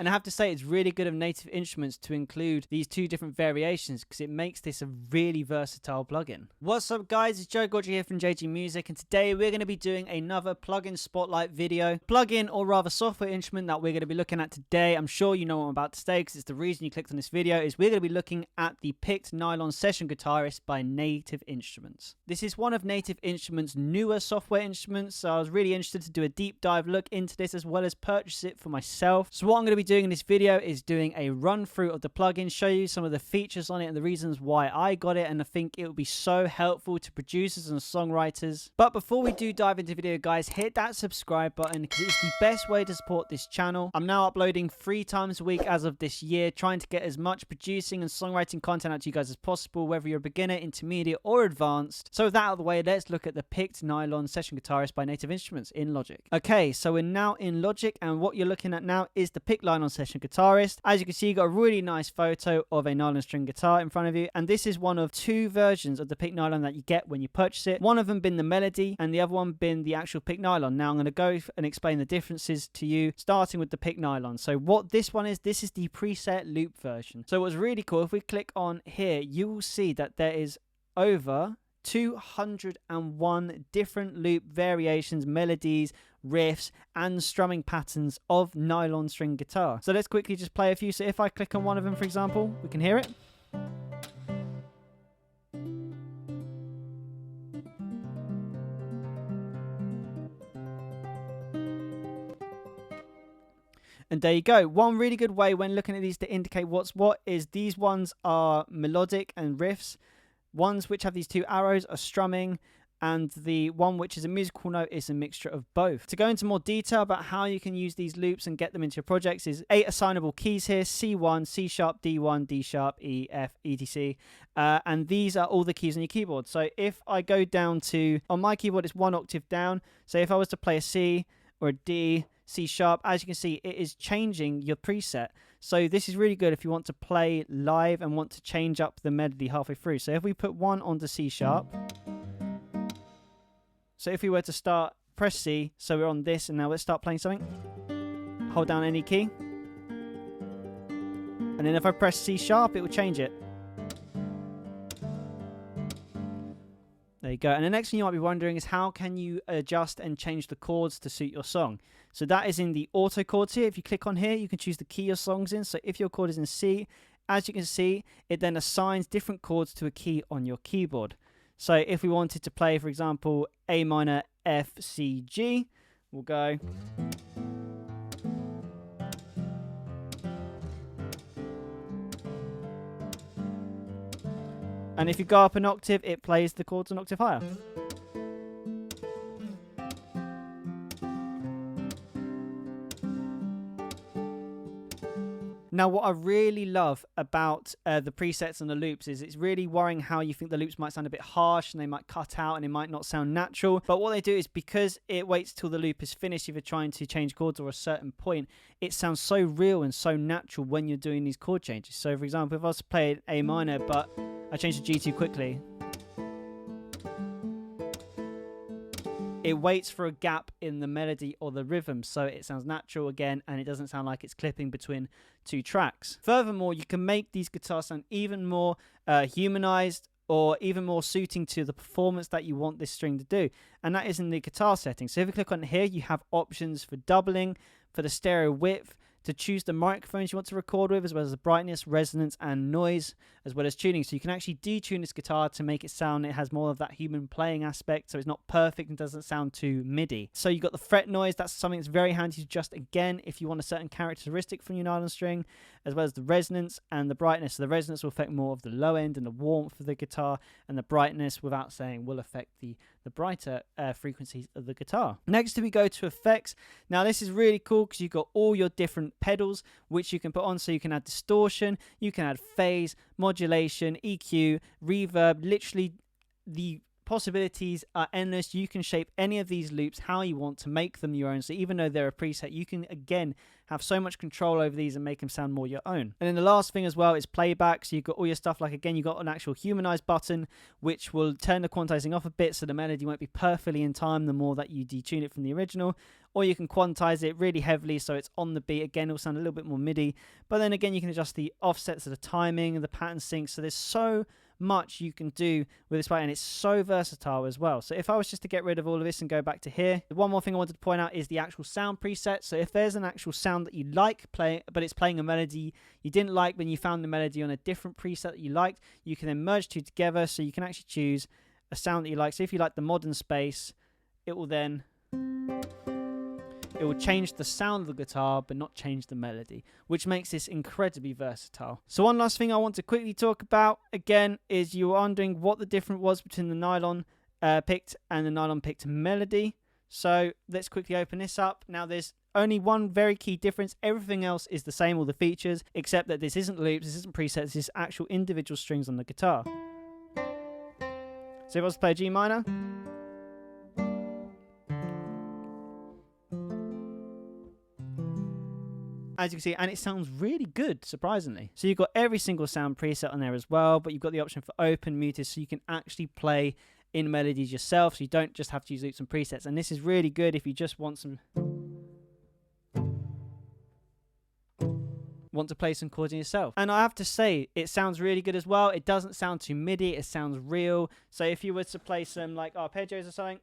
And I have to say, it's really good of Native Instruments to include these two different variations because it makes this a really versatile plugin. What's up guys, it's Joe Godry here from JG Music, and today we're going to be doing another plugin spotlight video. Plugin, or rather software instrument, that we're going to be looking at today, I'm sure you know what I'm about to say because it's the reason you clicked on this video, is we're going to be looking at the picked Nylon Session Guitarist by Native Instruments. This is one of Native Instruments' newer software instruments, so I was really interested to do a deep dive look into this as well as purchase it for myself. So what I'm going to be doing in this video is doing a run through of the plugin, show you some of the features on it and the reasons why I got it, and I think it will be so helpful to producers and songwriters. But before we do dive into the video guys, hit that subscribe button because it's the best way to support this channel. I'm now uploading 3 times a week as of this year, trying to get as much producing and songwriting content out to you guys as possible, whether you're a beginner, intermediate or advanced. So with that out of the way, let's look at the picked Nylon Session Guitarist by Native Instruments in Logic. Okay, so we're now in Logic, and what you're looking at now is the picked Nylon Session Guitarist. As you can see, you got a really nice photo of a nylon string guitar in front of you, and this is one of 2 versions of the picked nylon that you get when you purchase it. One of them being the melody and the other one being the actual picked nylon. Now I'm going to go and explain the differences to you, starting with the picked nylon. So what this one is, this is the preset loop version. So what's really cool, if we click on here, you will see that there is over 201 different loop variations, melodies, riffs and strumming patterns of nylon string guitar. So let's quickly just play a few. So if I click on one of them, for example, we can hear it. And there you go. One really good way when looking at these to indicate what's what is these ones are melodic and riffs. Ones which have these 2 arrows are strumming, and the one which is a musical note is a mixture of both. To go into more detail about how you can use these loops and get them into your projects is 8 assignable keys here: C1, C sharp, D1, D sharp, E, F, etc. And these are all the keys on your keyboard. So if I go down to, on my keyboard it's 1 octave down, so if I was to play a C or a D, C sharp, as you can see it is changing your preset. So this is really good if you want to play live and want to change up the melody halfway through. So if we put 1 onto C sharp, so if we were to start, press C, so we're on this, and now let's start playing something. Hold down any key, and then if I press C sharp it will change it. There you go. And the next thing you might be wondering is how can you adjust and change the chords to suit your song. So that is in the auto chords here. If you click on here, you can choose the key your song's in. So if your chord is in C, as you can see, it then assigns different chords to a key on your keyboard. So if we wanted to play, for example, A minor, F, C, G, we'll go. And if you go up an octave, it plays the chords an octave higher. Now, what I really love about the presets and the loops is it's really worrying how you think the loops might sound a bit harsh and they might cut out and it might not sound natural. But what they do is, because it waits till the loop is finished if you're trying to change chords or a certain point, it sounds so real and so natural when you're doing these chord changes. So, for example, if I was to play an A minor, but I changed to G too quickly, it waits for a gap in the melody or the rhythm, so it sounds natural again and it doesn't sound like it's clipping between 2 tracks. Furthermore, you can make these guitars sound even more humanized or even more suiting to the performance that you want this string to do, and that is in the guitar settings. So if you click on here, you have options for doubling, for the stereo width, to choose the microphones you want to record with, as well as the brightness, resonance and noise, as well as tuning. So you can actually detune this guitar to make it sound, it has more of that human playing aspect, so it's not perfect and doesn't sound too MIDI. So you've got the fret noise, that's something that's very handy to adjust again if you want a certain characteristic from your nylon string, as well as the resonance and the brightness. So the resonance will affect more of the low end and the warmth of the guitar, and the brightness, without saying, will affect the brighter frequencies of the guitar. Next we go to effects. Now this is really cool because you've got all your different pedals which you can put on. So you can add distortion, you can add phase, modulation, EQ, reverb. Literally the possibilities are endless. You can shape any of these loops how you want to make them your own. So even though they're a preset, you can again have so much control over these and make them sound more your own. And then the last thing as well is playback. So you've got all your stuff like, again, you've got an actual humanized button which will turn the quantizing off a bit so the melody won't be perfectly in time the more that you detune it from the original. or you can quantize it really heavily so it's on the beat. Again, it'll sound a little bit more MIDI, but then again, you can adjust the offsets of the timing and the pattern sync. So there's so much you can do with this plugin, and it's so versatile as well. So if I was just to get rid of all of this and go back to here, one more thing I wanted to point out is the actual sound preset. So if there's an actual sound that you like playing, but it's playing a melody you didn't like when you found the melody on a different preset that you liked, you can then merge two together, so you can actually choose a sound that you like. So if you like the modern space, it will change the sound of the guitar but not change the melody, which makes this incredibly versatile. So one last thing I want to quickly talk about again is you were wondering what the difference was between the Nylon picked and the Nylon picked melody. So let's quickly open this up. Now there's only one very key difference. Everything else is the same, all the features, except that this isn't loops, this isn't presets, this is actual individual strings on the guitar. So if I was to play a G minor, as you can see, and it sounds really good, surprisingly. So you've got every single sound preset on there as well, but you've got the option for open, muted, so you can actually play in melodies yourself, so you don't just have to use loops and presets. And this is really good if you just want to play some chords in yourself. And I have to say, it sounds really good as well. It doesn't sound too MIDI, it sounds real. So if you were to play some like arpeggios or something,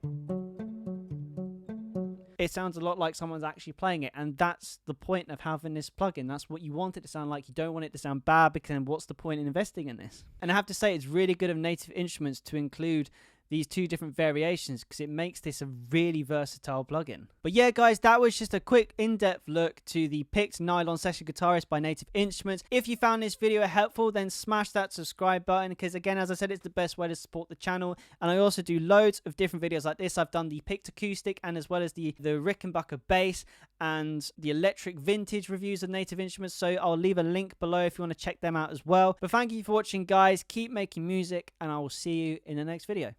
it sounds a lot like someone's actually playing it, and that's the point of having this plugin. That's what you want it to sound like. You don't want it to sound bad, because then what's the point in investing in this? And I have to say, it's really good of Native Instruments to include these two different variations, because it makes this a really versatile plugin. But yeah, guys, that was just a quick in-depth look to the picked Nylon Session Guitarist by Native Instruments. If you found this video helpful, then smash that subscribe button, because again, as I said, it's the best way to support the channel. And I also do loads of different videos like this. I've done the picked acoustic, and as well as the Rickenbacker bass and the electric vintage reviews of Native Instruments, so I'll leave a link below if you want to check them out as well. But thank you for watching, guys. Keep making music, and I will see you in the next video.